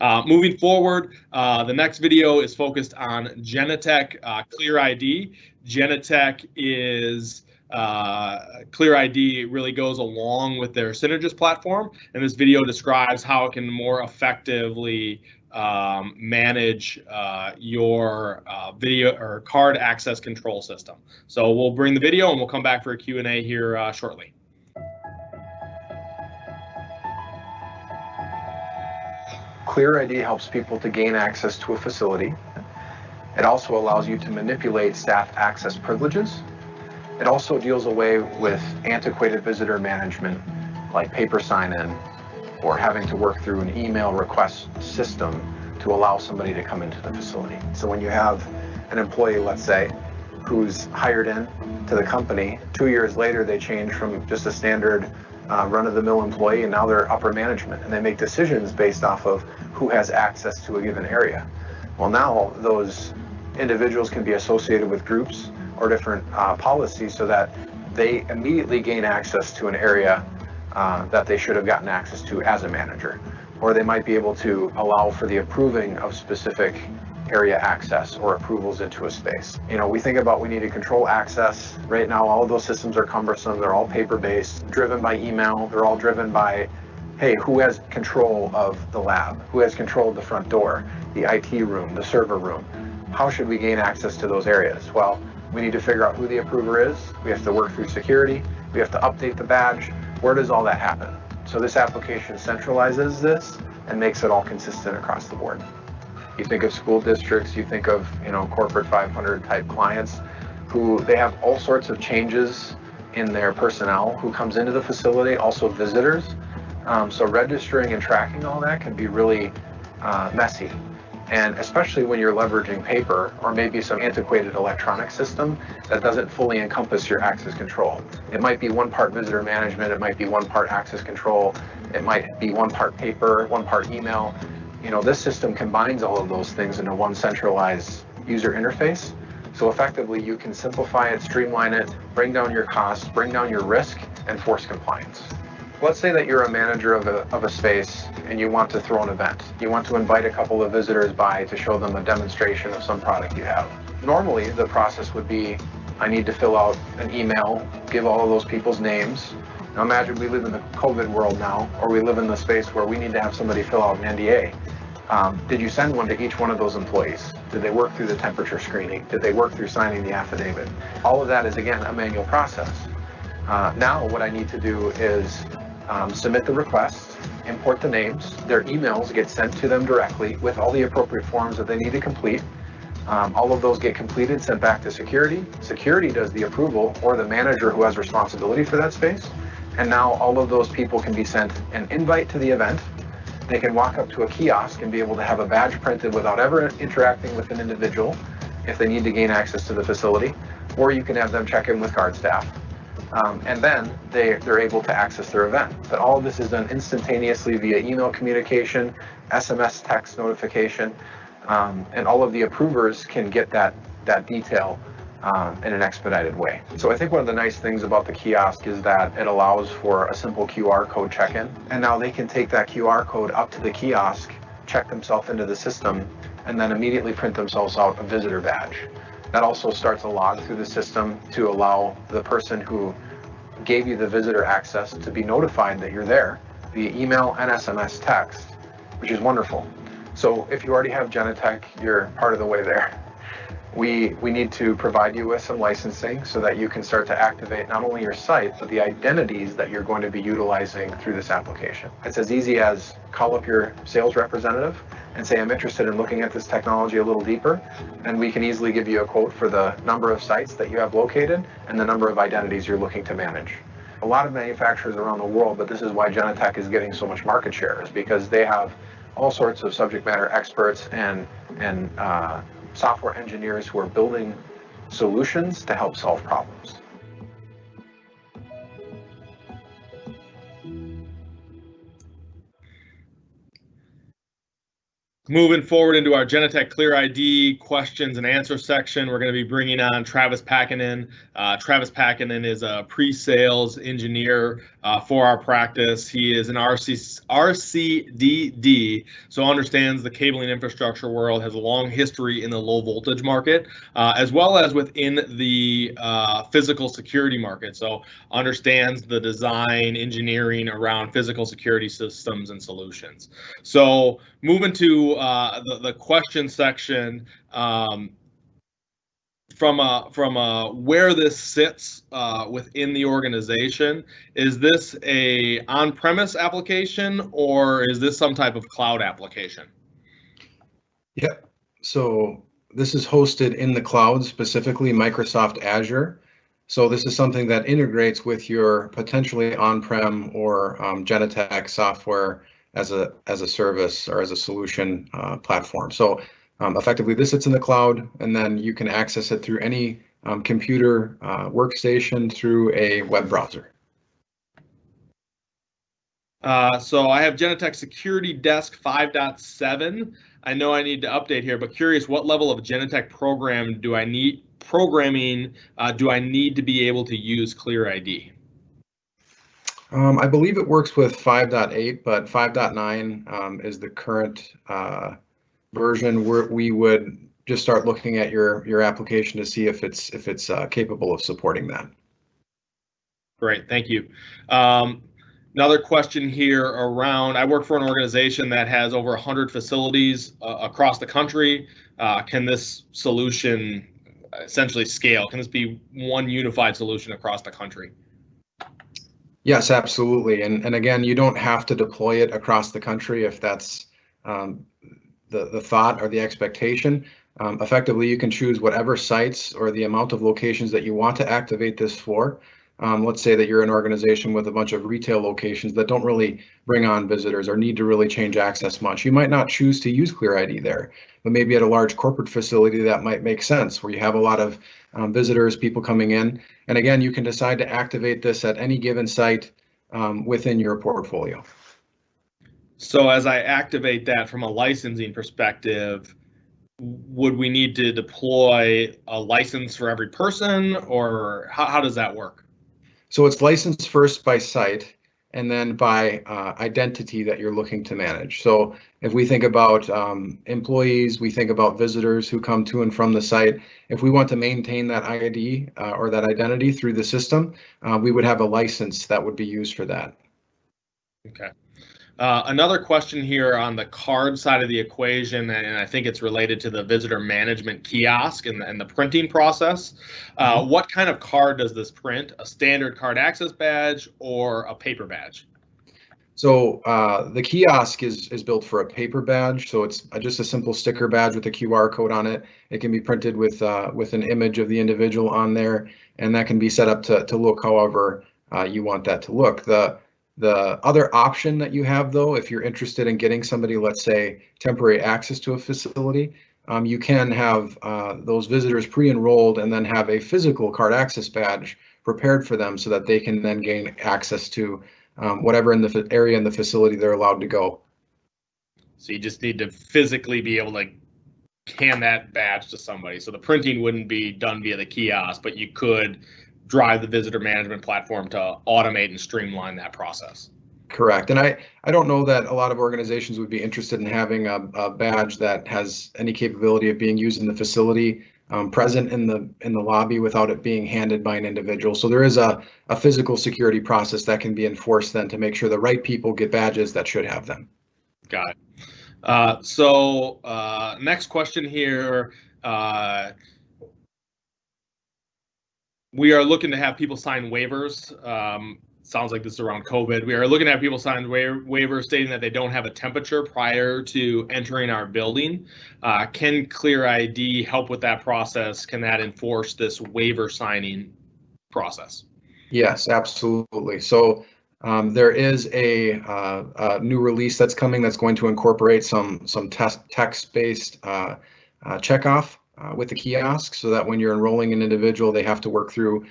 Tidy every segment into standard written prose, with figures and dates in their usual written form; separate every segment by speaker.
Speaker 1: Moving forward, the next video is focused on Genetec ClearID. Genetec is ClearID really goes along with their Synergist platform, and this video describes how it can more effectively manage your video or card access control system. So we'll bring the video and we'll come back for a Q&A here shortly.
Speaker 2: ClearID helps people to gain access to a facility. It also allows you to manipulate staff access privileges. It also deals away with antiquated visitor management like paper sign-in or having to work through an email request system to allow somebody to come into the facility. So when you have an employee, let's say, who's hired in to the company, 2 years later they change from just a standard run-of-the-mill employee, and now they're upper management, and they make decisions based off of who has access to a given area. Well, now those individuals can be associated with groups or different policies so that they immediately gain access to an area that they should have gotten access to as a manager. Or they might be able to allow for the approving of specific area access or approvals into a space. You know, we think about we need to control access. Right now, all of those systems are cumbersome. They're all paper-based, driven by email. They're all driven by, hey, who has control of the lab? Who has control of the front door, the IT room, the server room? How should we gain access to those areas? Well, we need to figure out who the approver is. We have to work through security. We have to update the badge. Where does all that happen? So this application centralizes this and makes it all consistent across the board. You think of school districts, you think of, you know, corporate 500 type clients who they have all sorts of changes in their personnel who comes into the facility, also visitors. So registering and tracking all that can be really messy. And especially when you're leveraging paper or maybe some antiquated electronic system that doesn't fully encompass your access control. It might be one part visitor management, it might be one part access control, it might be one part paper, one part email. You know, this system combines all of those things into one centralized user interface. So effectively you can simplify it, streamline it, bring down your costs, bring down your risk, and force compliance. Let's say that you're a manager of a space and you want to throw an event. You want to invite a couple of visitors by to show them a demonstration of some product you have. Normally, the process would be, I need to fill out an email, give all of those people's names. Now imagine we live in the COVID world now, or we live in the space where we need to have somebody fill out an NDA. Did you send one to each one of those employees? Did they work through the temperature screening? Did they work through signing the affidavit? All of that is, again, a manual process. Now what I need to do is submit the request, import the names, their emails get sent to them directly with all the appropriate forms that they need to complete. All of those get completed, sent back to security. Security does the approval, or the manager who has responsibility for that space. And now all of those people can be sent an invite to the event. They can walk up to a kiosk and be able to have a badge printed without ever interacting with an individual if they need to gain access to the facility, or you can have them check in with guard staff. And then they're able to access their event. But all of this is done instantaneously via email communication, SMS text notification, and all of the approvers can get that detail in an expedited way. So I think one of the nice things about the kiosk is that it allows for a simple QR code check-in. And now they can take that QR code up to the kiosk, check themselves into the system, and then immediately print themselves out a visitor badge. That also starts a log through the system to allow the person who gave you the visitor access to be notified that you're there via email and SMS text, which is wonderful. So if you already have Genetec, you're part of the way there. We need to provide you with some licensing so that you can start to activate not only your site, but the identities that you're going to be utilizing through this application. It's as easy as call up your sales representative and say, I'm interested in looking at this technology a little deeper, and we can easily give you a quote for the number of sites that you have located and the number of identities you're looking to manage. A lot of manufacturers around the world, but this is why Genetec is getting so much market share, is because they have all sorts of subject matter experts and software engineers who are building solutions to help solve problems.
Speaker 1: Moving forward into our Genetec ClearID questions and answer section, we're going to be bringing on Travis Packinen. Travis Packinen is a pre-sales engineer for our practice. He is an RCDD, so understands the cabling infrastructure world, has a long history in the low voltage market, as well as within the physical security market. So understands the design, engineering around physical security systems and solutions. So moving to the question section, from where this sits within the organization, is this a on-premise application or is this some type of cloud application?
Speaker 2: Yep. So this is hosted in the cloud, specifically Microsoft Azure. So this is something that integrates with your potentially on-prem or Genetec software as a service or as a solution platform. So effectively, this sits in the cloud, and then you can access it through any computer workstation through a web browser.
Speaker 1: So I have Genetec Security Desk 5.7. I know I need to update here, but curious, what level of Genetec programming do I need to be able to use ClearID?
Speaker 2: I believe it works with 5.8, but 5.9 is the current version where we would just start looking at your application to see if it's capable of supporting that.
Speaker 1: Great, thank you. Another question here around, I work for an organization that has over 100 facilities across the country. Can this solution essentially scale? Can this be one unified solution across the country?
Speaker 2: Yes, absolutely. And again, you don't have to deploy it across the country if that's the thought or the expectation. Effectively, you can choose whatever sites or the amount of locations that you want to activate this for. Let's say that you're an organization with a bunch of retail locations that don't really bring on visitors or need to really change access much. You might not choose to use ClearID there, but maybe at a large corporate facility that might make sense, where you have a lot of visitors, people coming in. And again, you can decide to activate this at any given site within your portfolio.
Speaker 1: So as I activate that from a licensing perspective, would we need to deploy a license for every person, or how does that work?
Speaker 2: So it's licensed first by site and then by identity that you're looking to manage. So if we think about employees, we think about visitors who come to and from the site. If we want to maintain that ID or that identity through the system, we would have a license that would be used for that.
Speaker 1: Okay. Another question here on the card side of the equation, and I think it's related to the visitor management kiosk and the printing process. What kind of card does this print? A standard card access badge or a paper badge?
Speaker 2: So the kiosk is built for a paper badge. So it's just a simple sticker badge with a QR code on it. It can be printed with an image of the individual on there, and that can be set up to look however you want that to look. The other option that you have, though, if you're interested in getting somebody, let's say, temporary access to a facility, you can have those visitors pre-enrolled and then have a physical card access badge prepared for them so that they can then gain access to whatever in the area in the facility they're allowed to go.
Speaker 1: So you just need to physically be able to hand that badge to somebody. So the printing wouldn't be done via the kiosk, but you could drive the visitor management platform to automate and streamline that process.
Speaker 2: Correct. And I don't know that a lot of organizations would be interested in having a badge that has any capability of being used in the facility, present in the lobby without it being handed by an individual. So there is a physical security process that can be enforced then to make sure the right people get badges that should have them.
Speaker 1: Got it. So next question here. We are looking to have people sign waivers. Sounds like this is around COVID. We are looking to have people sign waivers stating that they don't have a temperature prior to entering our building. Can ClearID help with that process? Can that enforce this waiver signing process?
Speaker 2: Yes, absolutely. So there is a new release that's coming that's going to incorporate some text-based checkoff with the kiosk, so that when you're enrolling an individual, they have to work through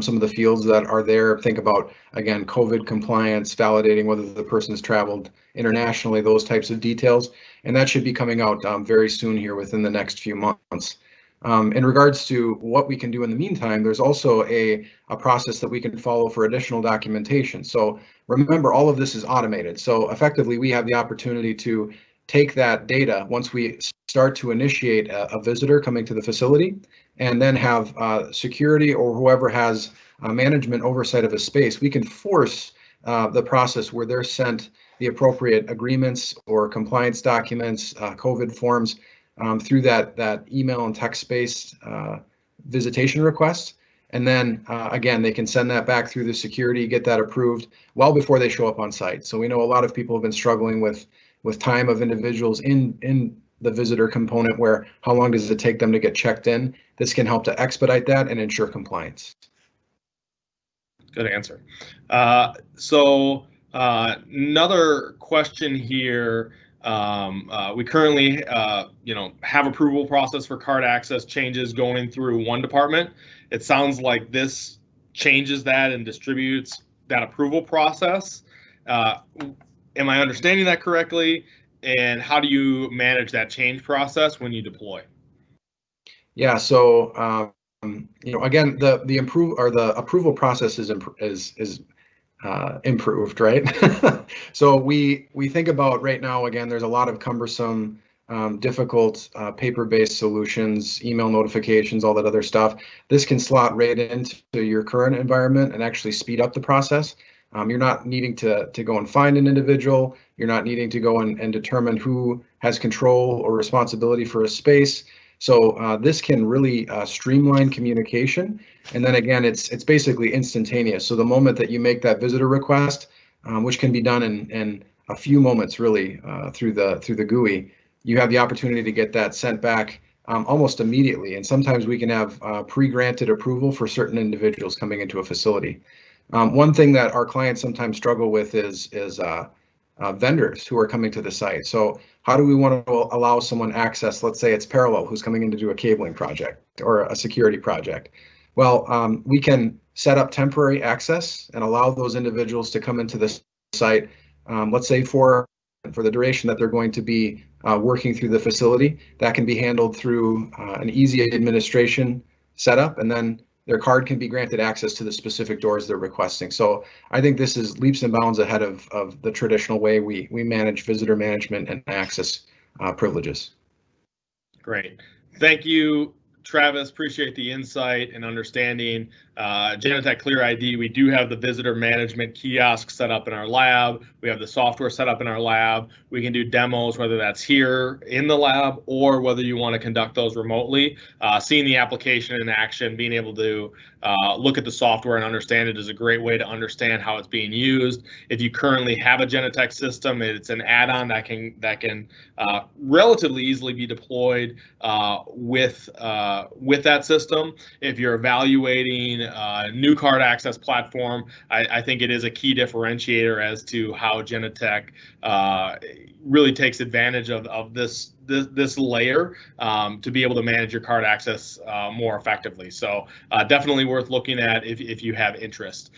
Speaker 2: some of the fields that are there. Think about, again, COVID compliance, validating whether the person has traveled internationally, those types of details. And that should be coming out very soon here within the next few months. In regards to what we can do in the meantime, there's also a process that we can follow for additional documentation. So remember, all of this is automated. So effectively, we have the opportunity to take that data once we start to initiate a visitor coming to the facility, and then have security or whoever has management oversight of a space. We can force the process where they're sent the appropriate agreements or compliance documents, COVID forms, through that email and text-based visitation request. And then again, they can send that back through the security, get that approved well before they show up on site. So we know a lot of people have been struggling with time of individuals in the visitor component, where how long does it take them to get checked in? This can help to expedite that and ensure compliance.
Speaker 1: Good answer. Another question here. We currently, have approval process for card access changes going through one department. It sounds like this changes that and distributes that approval process. Am I understanding that correctly? And how do you manage that change process when you deploy?
Speaker 2: Yeah. So again, the approval process is improved, right? So we think about right now, again, there's a lot of cumbersome, difficult paper-based solutions, email notifications, all that other stuff. This can slot right into your current environment and actually speed up the process. You're not needing to go and find an individual. You're not needing to go and determine who has control or responsibility for a space. So this can really streamline communication. And then again, it's basically instantaneous. So the moment that you make that visitor request, which can be done in a few moments, really, through the GUI, you have the opportunity to get that sent back almost immediately. And sometimes we can have pre-granted approval for certain individuals coming into a facility. One thing that our clients sometimes struggle with is vendors who are coming to the site. So how do we want to allow someone access, let's say it's Parallel, who's coming in to do a cabling project or a security project? Well, we can set up temporary access and allow those individuals to come into the site, let's say for the duration that they're going to be working through the facility. That can be handled through an easy administration setup, and then their card can be granted access to the specific doors they're requesting. So I think this is leaps and bounds ahead of the traditional way we manage visitor management and access privileges.
Speaker 1: Great. Thank you, Travis. Appreciate the insight and understanding. Genetec ClearID, we do have the visitor management kiosk set up in our lab. We have the software set up in our lab. We can do demos, whether that's here in the lab or whether you want to conduct those remotely. Seeing the application in action, being able to look at the software and understand it is a great way to understand how it's being used. If you currently have a Genetec system, it's an add-on that can relatively easily be deployed with that system. If you're evaluating new card access platform, I think it is a key differentiator as to how Genetec really takes advantage of this layer to be able to manage your card access more effectively. So definitely worth looking at if you have interest.